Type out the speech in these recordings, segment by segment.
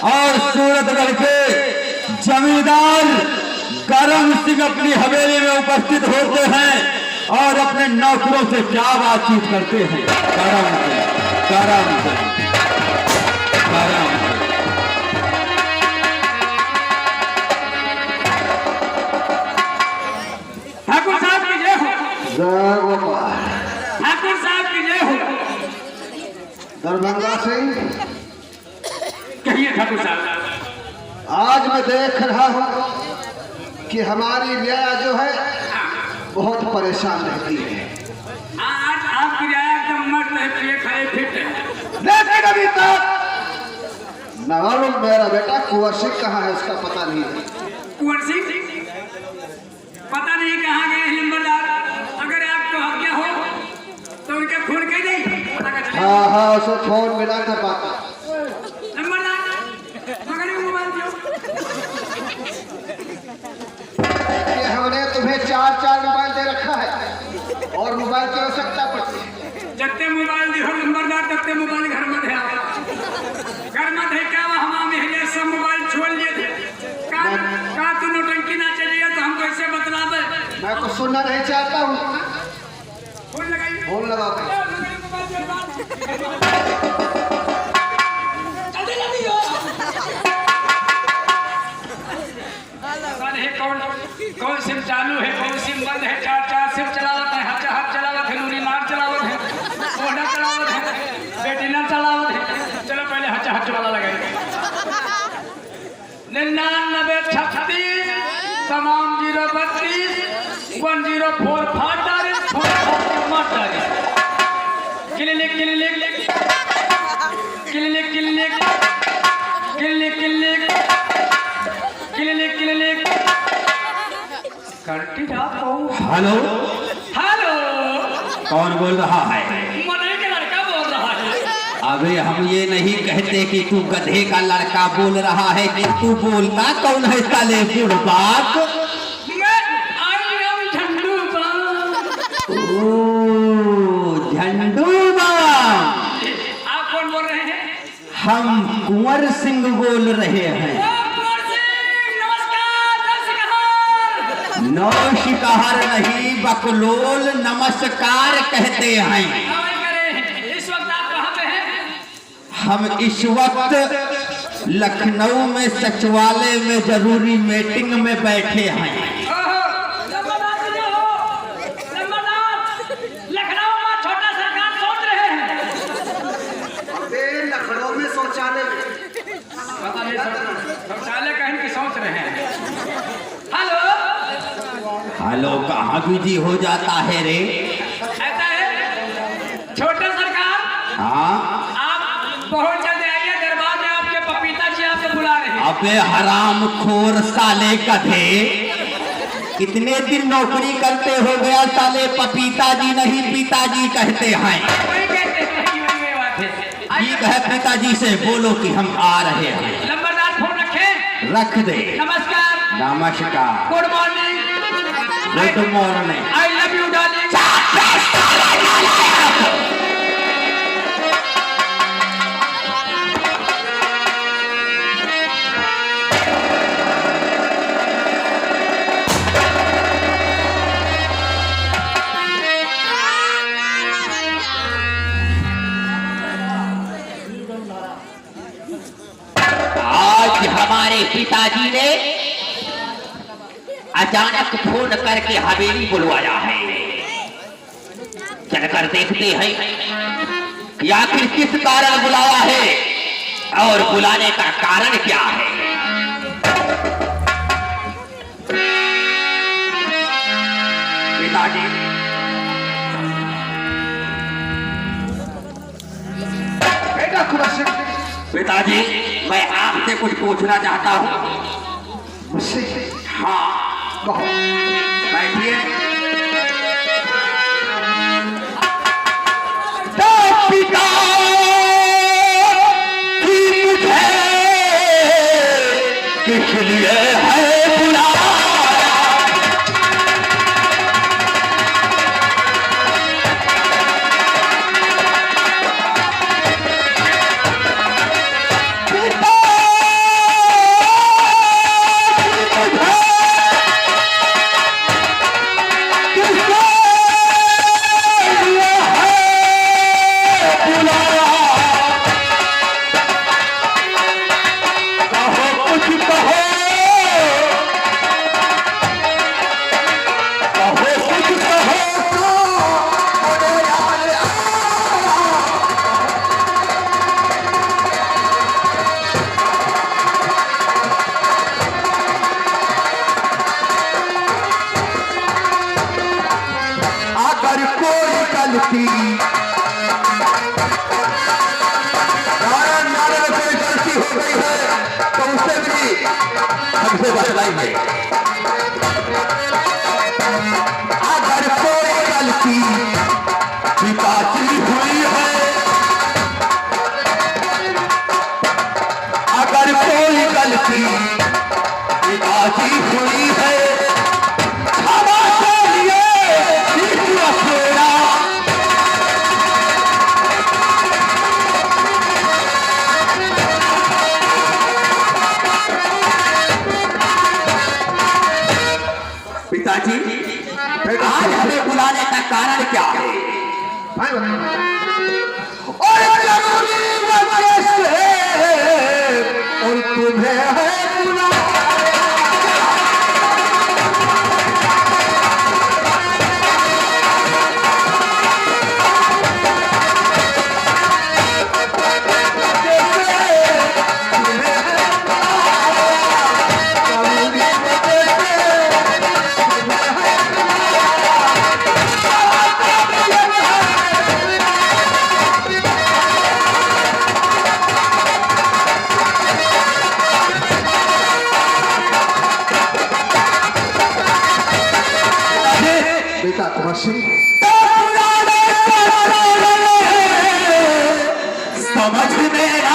और सूरतगढ़ के जमींदार करम सिंह अपनी हवेली में उपस्थित होते हैं और अपने नौकरों से क्या बातचीत करते हैं। करम सिंह, करम सिंह, करम सिंह। ठाकुर साहब की जय हो। जय गोपाल। ठाकुर साहब की जय हो। दरभंगा सिंह, कहिए ठाकुर साहब। आज मैं देख रहा हूँ कि हमारी रियाया जो है बहुत परेशान रहती है। आज आपकी रियाया एकदम मस्त है, प्रिय खड़े फिट है। लेकिन अभी तक न मालूम मेरा बेटा कुंवर सिंह कहाँ है, उसका पता नहीं है। कुंवर सिंह पता नहीं कहाँ गए हैं नंबरदार। अगर आपको आज्ञा हो तो उनके फोन कर दें, पता कर चले। हाँ हाँ, उसे फोन मिला था बात। नंबरदार मगर ये मोबाइल दो। कि हमने तुम्हें 4 मोबाइल दे रखा है और मोबाइल की आवश्यकता पड़ती है। जत्ते मोबाइल दी हो नंबरदार, तत्ते मोबाइल घर में है। घर में है क्या हम ये सब मोबाइल छोड़ लिए थे। का तू नौटंकी ना चलिए तो हम कैसे बतला दे। मैं कुछ सुनना नहीं चाहता हूँ। फोन लगाइए। फोन लगाओ। कौन सिम चालू है, कौन सिम बंद है। 4 सिम चलावत है, हाथ चलावत है, नूरी नार चलावत है, ओढ़ा चलावत है, बेटी ना चलावत है। चलो पहले हाथ वाला लगाइए। 99 36 तमाम 032 104 4 clinic clinic clinic clinic clinic clinic clinic clinic करती रात को। हेलो, हेलो, कौन बोल रहा है? मनई का लड़का बोल रहा है। अबे हम ये नहीं कहते कि तू गधे का लड़का बोल रहा है, कि तू बोलता कौन है साले बुड़बाक? मैं आई एम झंडू बाम। ओ झंडू बाम। आप कौन बोल रहे हैं? हम कुंवर सिंह बोल रहे हैं। कुंवर सिंह, नमस्कार। नौशिकार नहीं, बकलोल नमस्कार कहते हैं। इस वक्त आप कहाँ पे हैं? हम इस वक्त लखनऊ में सचिवालय में जरूरी मीटिंग में बैठे हैं। लखनऊ में छोटा सरकार सोच रहे हैं। लखनऊ में शौचालय में पता नहीं शौचालय कहीं की सोच रहे हैं। हेलो, हेलो कहाँ बिजी हो जाता है रे? ऐसा है छोटा सरकार। हाँ, आप बहुत जल्द आइए, दरबार में आपके पपीता जी आपको बुला रहे हैं। अबे हराम खोर साले गधे, कितने दिन नौकरी करते हो गया साले, पपीता जी नहीं पिताजी कहते हैं। वही कहते हैं कि वही बात है। ठीक है, पिताजी से बोलो कि हम आ रहे हैं। नंबरदार फोन रखें। रख दे। नमस्कार, नमस्कार, good morning, good morning. I love you darling. आज हमारे पिताजी ने अचानक फोन करके हवेली बुलवाया है। चलकर देखते हैं कि आखिर किस कारण बुलाया है और बुलाने का कारण क्या है। पिताजी, बेटा कुंवर सिंह, पिताजी मैं आपसे कुछ पूछना चाहता हूँ। मुझसे? हाँ, कहो। बैठिए। पिता की मुझे किस लिए है बुलाया? पिता हमसे बतलाइए। अगर कोई गलती पिताजी हुई है, अगर कोई गलती पिताजी हुई है, क्षमा के लिए ईश्वर तेरा। पिताजी, आज हमें बुलाने का कारण क्या है? और जरूरी वजह से और तुम्हें है बुलाना। बेटा कुंवर सिंह, समझ मेरा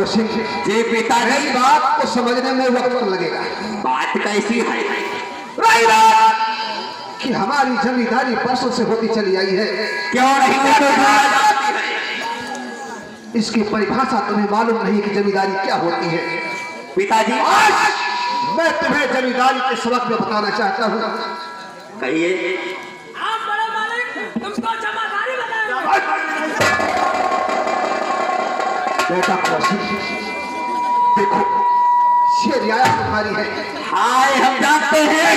सिंह जी पिताजी, बात को समझने में वक्त लगेगा। बात कैसी है? रही बात कि हमारी जमींदारी वर्षों से होती चली आई है, क्यों नहीं तो जाती है? इसकी परिभाषा तुम्हें मालूम नहीं कि जमींदारी क्या होती है। पिताजी, आज मैं तुम्हें जमींदारी के सबक में बताना चाहता हूँ। कहिए। आप बड़े मालिक, तुमको जमादारी बताएंगे। बेटा कुंवर सिंह, देखो ये रियायत तुम्हारी है। हाय, हम जानते हैं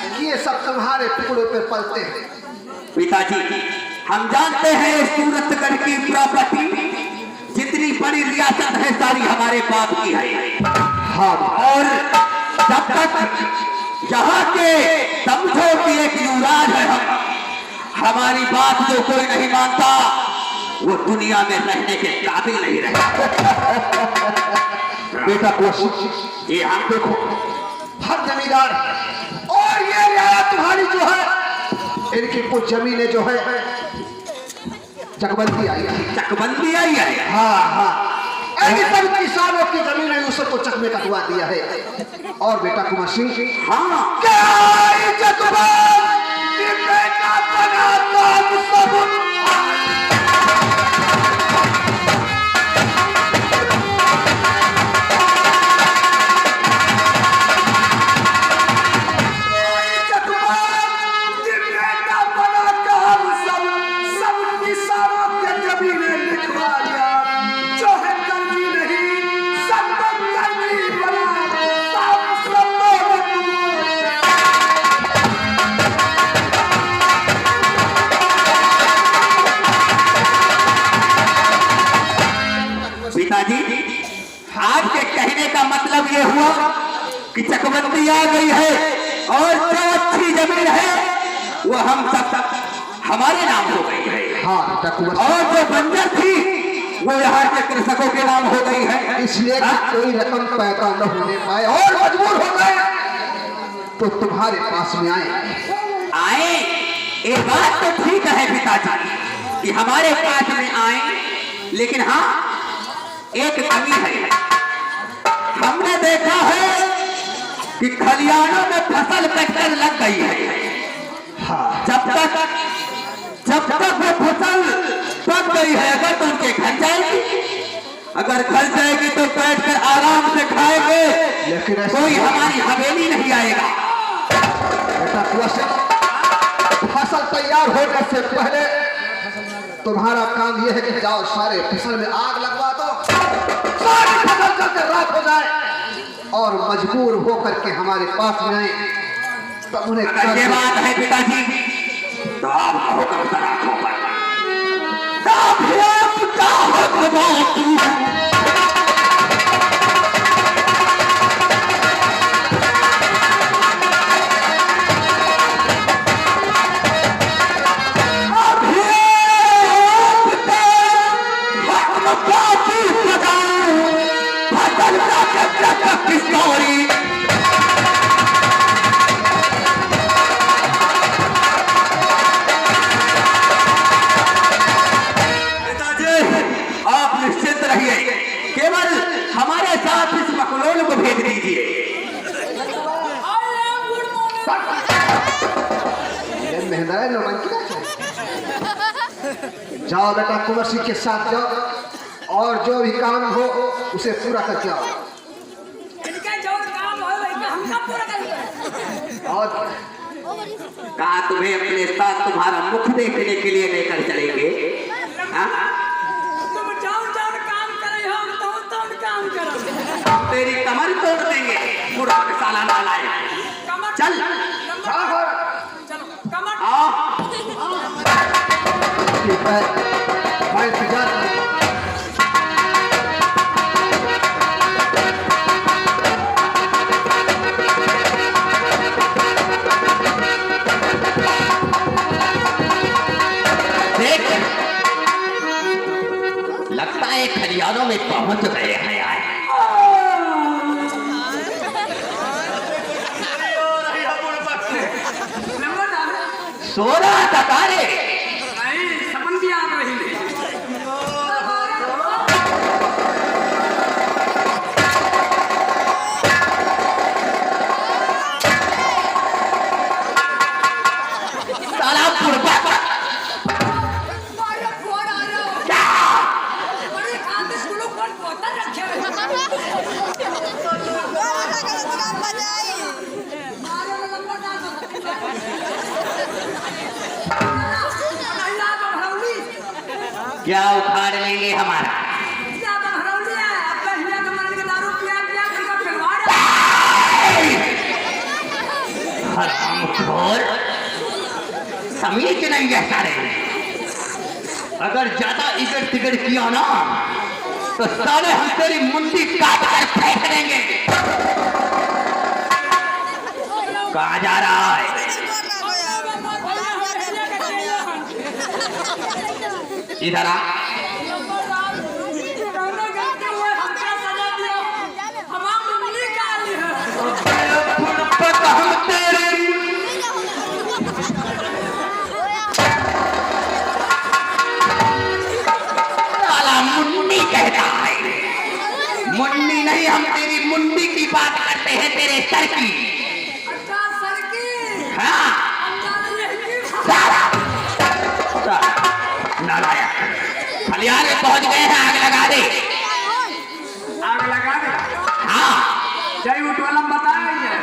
कि ये सब तुम्हारे टुकड़ों पे पलते हैं। पिताजी, हम जानते हैं सूरतगढ़ की प्रॉपर्टी जितनी बड़ी रियासत है सारी हमारे बाप की है। हाँ, और जब तक यहाँ के समझो कि एक युवराज है, हमारी बात जो कोई नहीं मानता वो दुनिया में रहने के काबिल नहीं रहता। बेटा कुंवर सिंह, ये हम देखो हर जमींदार और ये रियायत तुम्हारी जो है, इनकी कुछ जमीनें जो है चकबंदी आई है। चकबंदी आई है। हाँ हाँ, ऐसी सब किसानों की जमीन है, उसको चक में कटवा दिया है। और बेटा कुंवर सिंह, हाँ, क्या इज्जत कि बेटा बना काम सब। पिताजी, आपके कहने का मतलब ये हुआ कि चकबंदी आ गई है और जो अच्छी जमीन है वो हम सब हमारे नाम हो गई है। हाँ बेटा कुंवर सिंह, और जो बंजर थी वो यहाँ के कृषकों के नाम हो गई है। इसलिए कि कोई रकम पैदा न होने पाए और मजबूर हो गए तो तुम्हारे पास में आए। ये बात तो ठीक है पिताजी कि हमारे पास में आए, लेकिन हाँ एक कमी है। हमने देखा है कि खलिहानों में फसल कटकर लग गई है। हाँ, जब तक वो फसल पक गई है अगर तो उनके घर जाएगी, अगर घर जाएगी तो बैठकर आराम से खाएंगे, लेकिन कोई हमारी हवेली नहीं आएगा। बेटा कुंवर सिंह, फसल तैयार होने से पहले तुम्हारा काम यह है कि जाओ सारे फसल में आग लगवा दो, सारी फसल जलकर राख हो जाए और मजबूर होकर के हमारे पास में आए तब उन्हें अगर ये बात है पिताजी तो आप हुक्म सराखों पर हमारे साथ इस मखलूल को भेज दीजिए। जाओ बेटा, कुंवर सिंह के साथ जाओ और जो भी काम हो उसे पूरा करके आओ। और कहा तुम्हें अपने साथ तुम्हारा मुख देखने के लिए लेकर चलेंगे। तेरी कमर तोड़ देंगे, पूरा साला ना लाए। चल आओ। मैं इंतजार करूं। देख, लगता है खलियानों में पहुंच गए हैं। सोना तकारे समझ भी आ रही है। साला पुरबा क्या उखाड़ लेंगे हमारा? हरामखोर, समीच नहीं है सारे। अगर ज्यादा इगड़ तिगड़ किया ना तो सारे हम तेरी मुंडी काट कर फेंक देंगे। कहाँ जा रहा है? इधर आ। हम तेरे साला मुन्नी कहता है। मुन्नी नहीं, हम तेरी मुंडी की बात करते हैं, तेरे सर की। हाँ नालायक, खलियान में पहुंच गए हैं। आग लगा दे। आग लगा दे। हाँ जय उठवाला बता रही है।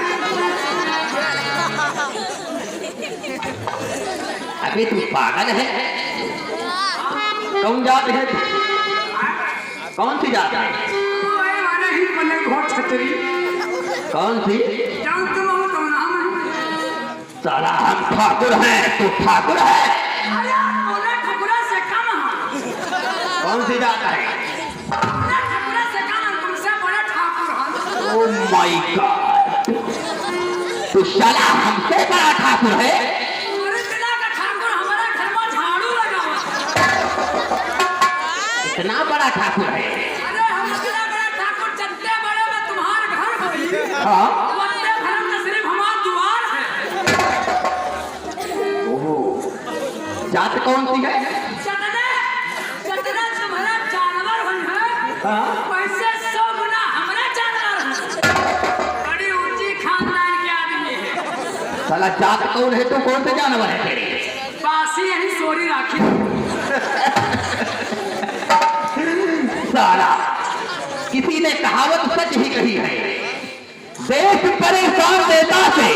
अबे तू पागल है? कौन जात है तू? कौन सी जात है? ही पल्ले घोट छतरी। कौन सी? जान तुम हो तो नाम है। साला हम ठाकुर हैं, तू ठाकुर है। कौन सी जात है? ओह माय गॉड, तू साला हमसे बड़ा ठाकुर है। इतना बड़ा ठाकुर है? हाँ जात कौन सी है? वैसे 100 गुना हमारा जानवर है। बड़ी ऊंची खानदान के आदमी है। साला जात कौन है? तो कौन से जानवर है तेरे? बासी यही सोरी राखी। साला किसी ने कहावत सच ही कही है, देश परेशान नेता से,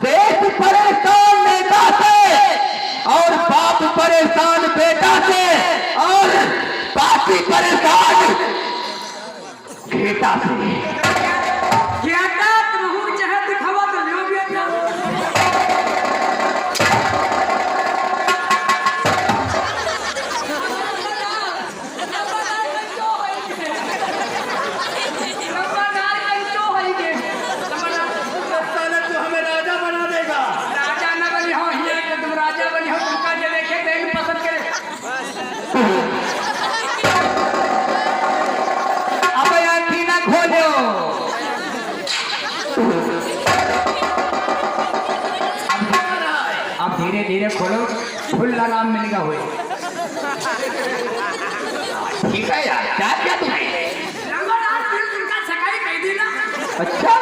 देश परेशान नेता से बेटा से। क्या तुम हूँ चाहे दिखावा तो लियो बेटा। साले तू हमें राजा बना देगा। राजा न बनी हो हिया के तुम राजा बनी हो तुमका जे देखे देख पसंद करे। अब आँखी ना खोलो। अब धीरे धीरे खोलो फुल आराम मिलेगा हुए। ठीक है यार, क्या क्या तुम्हें? लंगोदार दिल तुमका सगाई कह दी ना। अच्छा,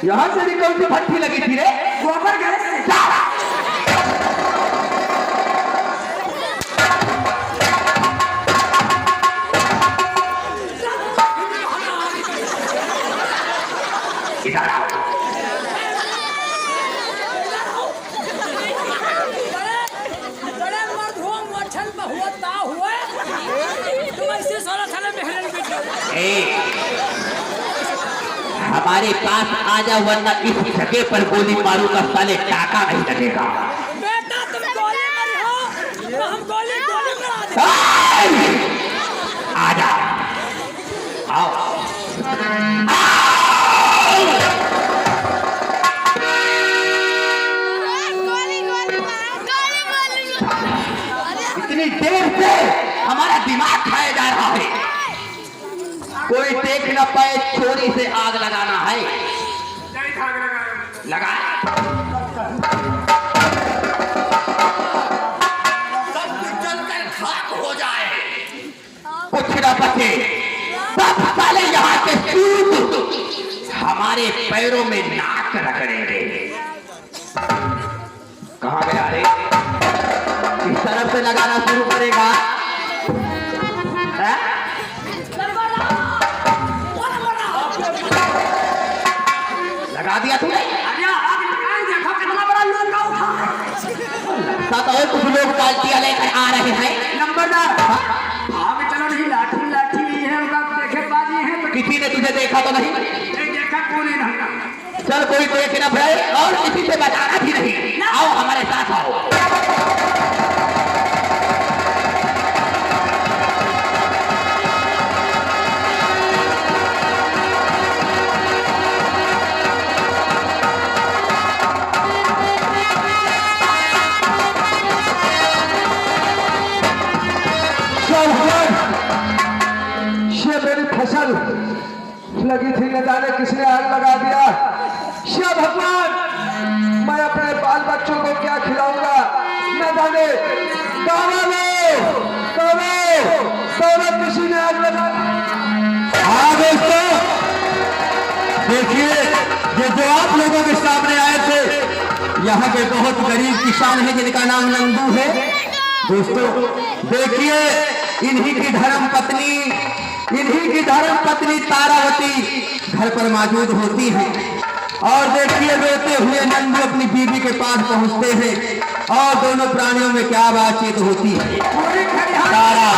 यहाँ से भी कौन सी भट्टी लगी थी रे? गोबर गैस से। इधर आओ। बड़े मर्द हो मच्छर बहुता हुए तुम ऐसे सोलह साल में हेलन बेटे हमारे पास आ जा, वरना इस जगह पर गोली मारूंगा, साले टाका नहीं लगेगा। बेटा तुम गोली मारी हो तो हम गोली गोली मारा दे। आ जा, आओ। इतनी देर से हमारा दिमाग खाया जा रहा है, कोई देख न पाए, चोरी से आग लगाना है। जय ठाक लगा सब कुछ जलकर खाक हो जाए, कुछ न बचे। सब साले यहाँ के सूट हमारे पैरों में नाक रगड़ेंगे। कहाँ गया रे? इस तरफ से लगाना शुरू करेगा। है? लगा दिया तूने? अरे आग लगाए देखो कितना बड़ा लोग का उठा। साथ और कुछ लोग बाल्टियां लेकर आ रहे हैं। नंबरदार आगे चलो नहीं, लाठी लाठी है उनका देखे बाजी है तो किसी ने तुझे देखा तो नहीं? नहीं देखा कौन ही नहीं। चल कोई देख न पाए और किसी से बचाना भी नहीं। आओ हमारे साथ आओ। ये मेरी फसल लगी थी, न जाने किसने आग लगा दिया। शिव भगवान, मैं अपने बाल बच्चों को क्या खिलाऊंगा, न जाने किसी ने आग लगा दी। हाँ दोस्तों, देखिए ये जो आप लोगों के सामने आए थे, यहाँ के बहुत गरीब किसान हैं जिनका नाम नंदू है। दोस्तों देखिए, इन्हीं की धर्म पत्नी तारावती घर पर मौजूद होती है। और देखिए रोते हुए नंदू अपनी बीवी के पास पहुंचते हैं और दोनों प्राणियों में क्या बातचीत होती है। तारा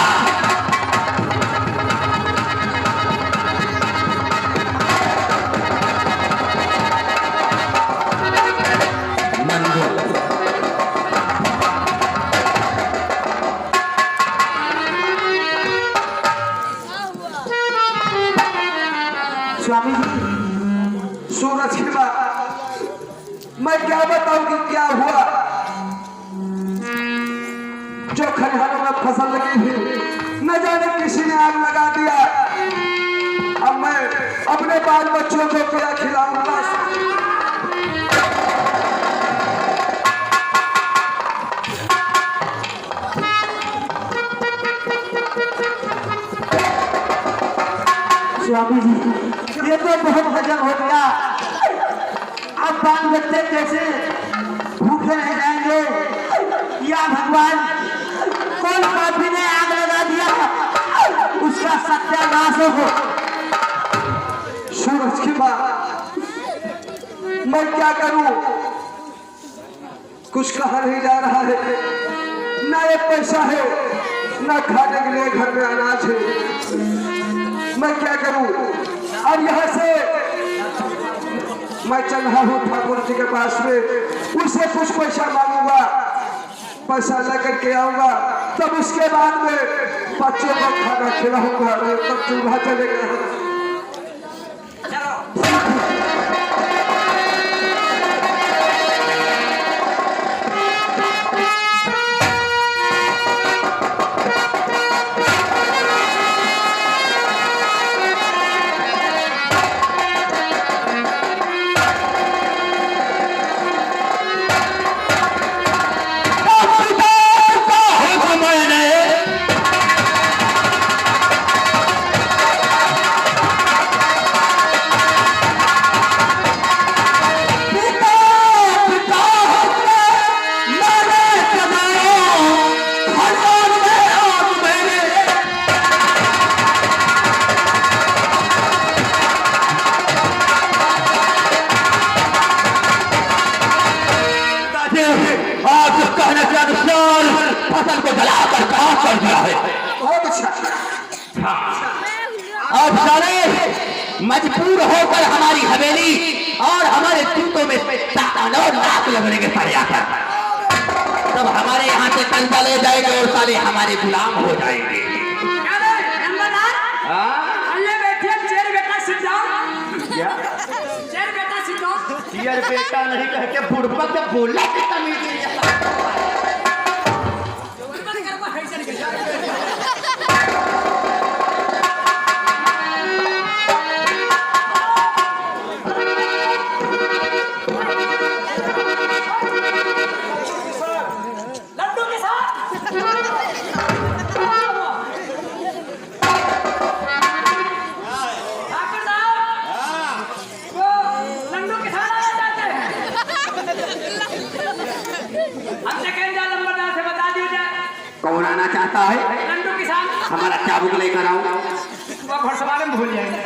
स्वामी जी, सूरज की बात मैं क्या बताऊं कि क्या हुआ। जो खलिहानों में फसल लगी थी, न जाने किसी ने आग लगा दिया। अब मैं अपने बाल बच्चों को क्या खिलाऊंगा। स्वामी जी, ये तो बहुत हजम हो गया। अब बाल बच्चे कैसे भूखे रह जाएंगे? या भगवान, कौन पापी ने आग लगा दिया, उसका सत्यानाश हो। सूरज की बात मैं क्या करूं, कुछ कहा नहीं जा रहा है। ना एक पैसा है, ना खाने के लिए घर में अनाज है। मैं क्या करूं? और यहाँ से मैं चल रहा हूँ ठाकुर जी के पास में, उससे कुछ पैसा मांगूंगा, पैसा लेकर के आऊंगा, तब उसके बाद में बच्चों को खाना खिलाऊंगा, तब चूल्हा चलेगा। फसल को जलाकर खाक कर दिया है। बहुत अच्छा। अब साले मजबूर होकर हमारी हवेली और हमारे जूतों में और नाक लगने के सारे आकर तब हमारे यहाँ से कंधा ले जाएंगे और साले हमारे गुलाम हो जाएंगे। चेयर बेटा नहीं कह के बुढ़पा के बोला कि तमीज कौन आना चाहता है? लंडू किसान। हमारा चाबुक लेकर आओ। घुड़सवार में भूल जाएंगे।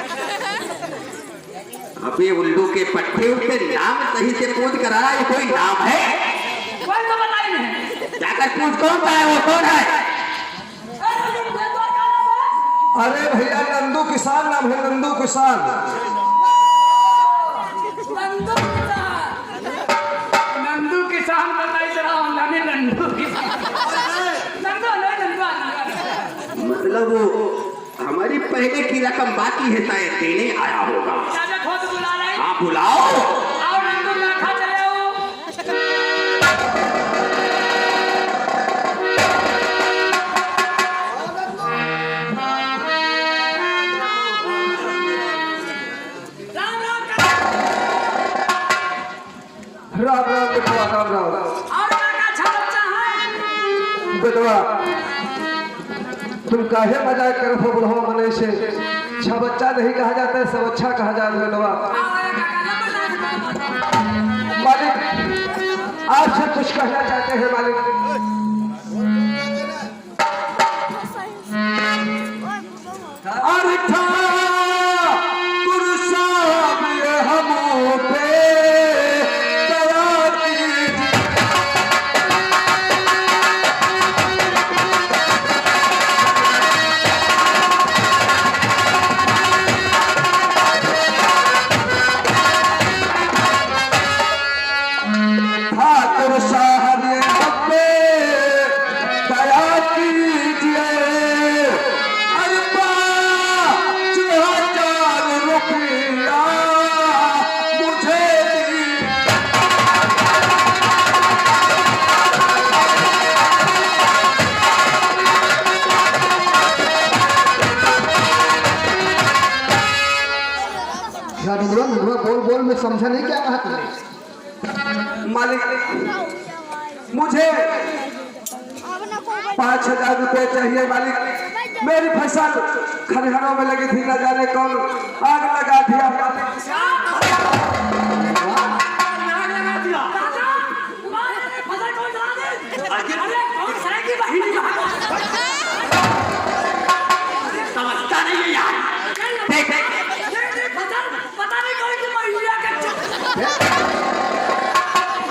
अबे उल्लू के पट्टे उसके नाम सही से पूछ कर आया, ये कोई नाम है? कोई तो पता ही नहीं। जाकर पूछ कौन सा है, वो कौन है? अरे भैया नंदू किसान नाम है, नंदू किसान। नंदू किसान बताई जरा हमने नंदू किसान। मतलब वो हमारी पहले की रकम बाकी है, शायद देने आया होगा। हाँ बुलाओ। आओ नंदू ना खा चले आओ। राम राम बेटवा, राम राम। और का अच्छा बच्चा है बेटवा तुम काहे मजाक कर रहे हो बुढ़वा मने से? अच्छा बच्चा नहीं कहा जाता है, सब अच्छा कहा जाता है बेटवा। मालिक आपसे कुछ कहना चाहते हैं मालिक। अरे ठाकुर साहब ये हम पे दया कीजिए। ठाकुर साहब ये हम पे दया कीजिए। अरे 5,000 रुपया मुझे दीजिए। क्या नुगरा नुगरा बोल बोल, मैं समझा नहीं क्या कहा तुमने। मालिक मुझे 5,000 रुपए चाहिए मालिक। मेरी फसल खलिहानों में लगी थी, न जाने कौन आग लगा दिया मालिक। समझता नहीं है यार। देख देख पता नहीं कौन सी महिला का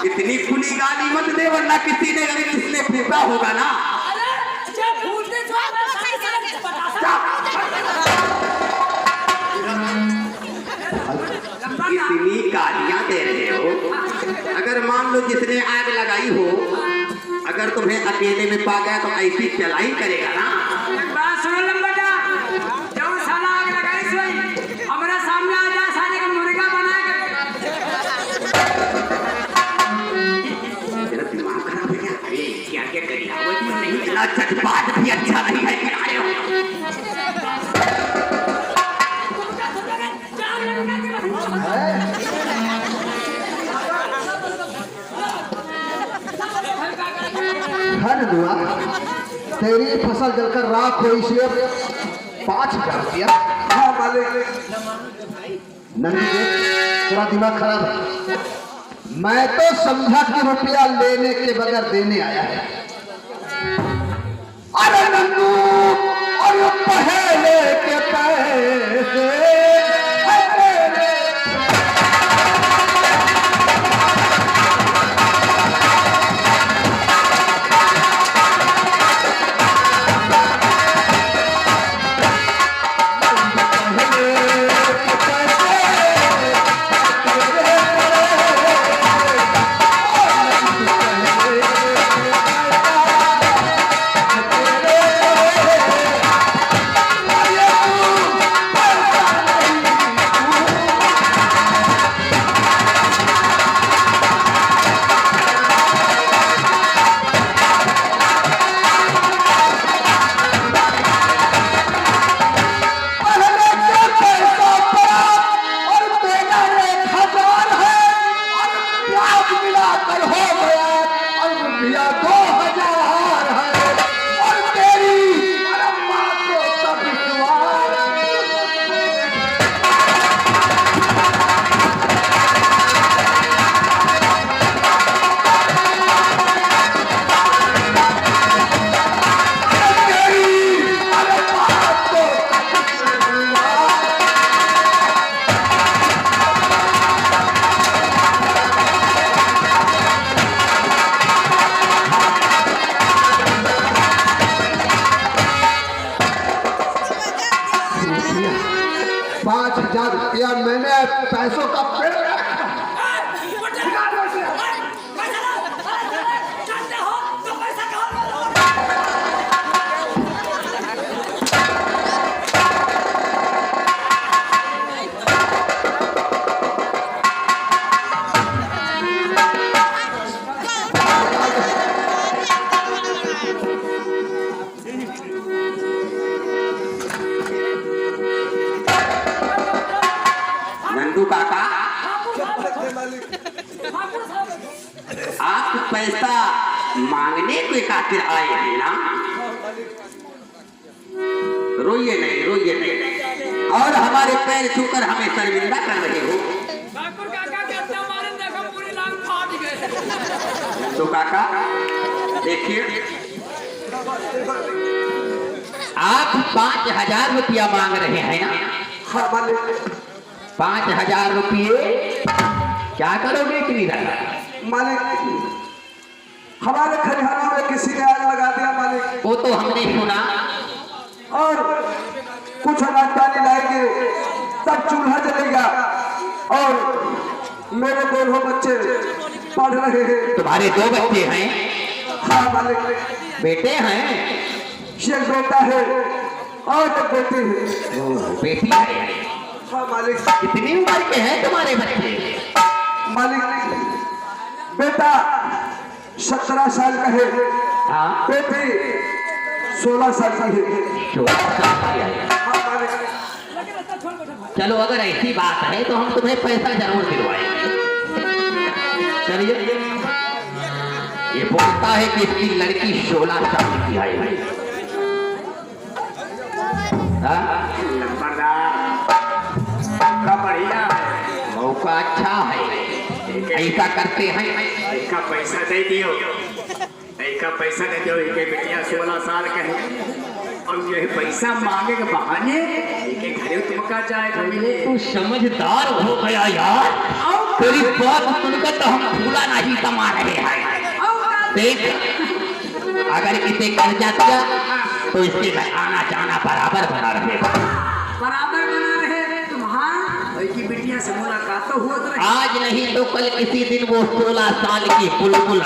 इतनी खुली गाली मत दे, वरना किसी ने अगर किसने फेंका होगा ना। अरे जब भूलते जो मैं सारी सारी बता सकता इतनी गालियां दे रहे हो। अगर मान लो जिसने आग लगाई हो, अगर तुम्हें अकेले में पा गया तो ऐसी चलाई करेगा ना। बात सुनो लंबरदार, जब साला आग लगाई सोई हमारा सामने आ जा, साले का मुर्गा बना के। तेरा दिमाग खराब है क्या? अरे क्या क्या करेगा वो, नहीं इतना चटपाट भी अच्छा नहीं है कि आए हो। धन दुआ तेरी फसल जलकर राख हो, इसलिए 5,000 रुपया। हाँ मालिक। नंदी तेरा दिमाग खराब है। मैं तो समझा कि रुपया लेने के बगैर देने आया है। अरे नंदू, अरे पहले के पैसे रुपया मैंने पैसों का पेड़ रखा। नंदू काका, आप पैसा मांगने के खातिर आए हैं ना? रोइए नहीं, रोइए नहीं, और हमारे पैर छूकर हमें शर्मिंदा कर रहे हो। नंदू काका देखिए, आप 5,000 रुपया मांग रहे हैं ना? हाँ मालिक। 5,000 रुपये क्या करोगे इतनी रात? मालिक, हमारे खलिहानों में किसी ने आग लगा दिया मालिक। वो तो हमने सुना। और कुछ अनाज पानी लाएंगे तब चूल्हा जलेगा, और मेरे 2 बच्चे पढ़ रहे हैं। तुम्हारे 2 बच्चे हैं? हाँ मालिक। बेटे हैं? एक बेटा है और एक बेटी है। ओह, बेटी है। हाँ मालिक। कितनी उम्र के हैं तुम्हारे बच्चे? मालिक, बेटा 17 साल का है, हाँ, बेटी 16 साल का है। 16 साल की है। हाँ मालिक। चलो अगर ऐसी बात है तो हम तुम्हें पैसा जरूर दिलवाएंगे। चलिए, ये बोलता है कि इसकी लड़की 16 साल की है। बढ़िया है, मौका अच्छा है, ऐसा करते हैं। इसका पैसा दे दियो, इसका पैसा दे दियो। एक बेटिया 16 साल का है, और ये पैसा मांगे के बहाने एक घरे तुम का जाएगा मिले। तू समझदार हो गया यार, तेरी बात सुनकर तो हम भूला नहीं कमा रहे हैं। देख, अगर इसे कर्जा दिया तो इसके घर आना जाना बराबर बना रहेगा। बराबर बना रहे तुम्हारा की बेटिया बढ़िया से मुलाकात तो हुआ तो आज नहीं तो कल किसी दिन वो 16 साल की बुलबुल